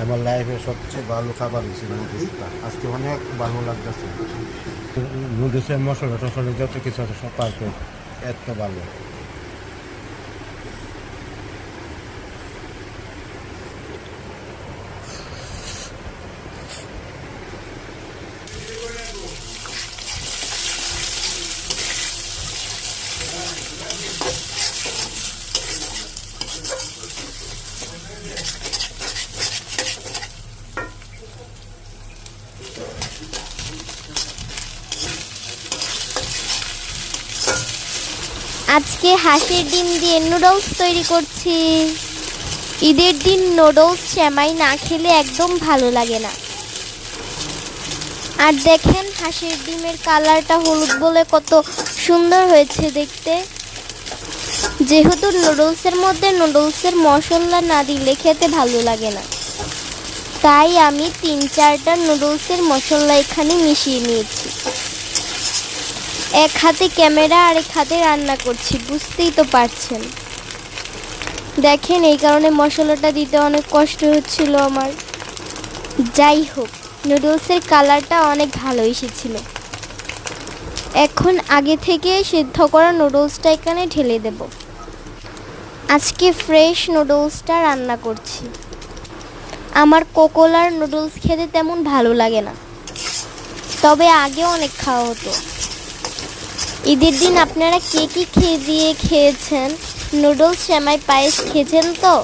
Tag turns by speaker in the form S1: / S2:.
S1: আমার লাইফে সবচেয়ে ভালো খাবার হয়েছে নুডলসটা। আজকে অনেক ভালো লাগতেছে। নুডলসের মশলা টশলা যত কিছু আছে সব পারফেক্ট, এত ভালো।
S2: আজকে হাঁসের ডিম দিয়ে নুডলস তৈরি করছি। ঈদের দিন নুডলস সেমাই না খেলে একদম ভালো লাগে না। আর দেখেন হাঁসের ডিমের কালারটা হলুদ বলে কত সুন্দর হয়েছে দেখতে। যেহেতু নুডলসের মধ্যে নুডলসের মশলা না দিলে খেতে ভালো লাগে না, তাই আমি 3-4টা নুডলসের মশলা এখানে মিশিয়ে নিয়েছি। এক হাতে ক্যামেরা আর এক হাতে রান্না করছি, বুঝতেই তো পারছেন। দেখেন এই কারণে মশলাটা দিতে অনেক কষ্ট হচ্ছিল আমার। যাই হোক, নুডলসের কালারটা অনেক ভালো এসেছিল। এখন আগে থেকে সিদ্ধ করা নুডলসটা এখানে ঢেলে দেব। আজকে ফ্রেশ নুডলসটা রান্না করছি। আমার কোকোলার নুডলস খেতে তেমন ভালো লাগে না, তবে আগে অনেক খাওয়া হতো। ঈদের দিন আপনারা কে কী খেয়ে খেয়েছেন? নুডলস সেমাই পায়েস খেয়েছেন তো?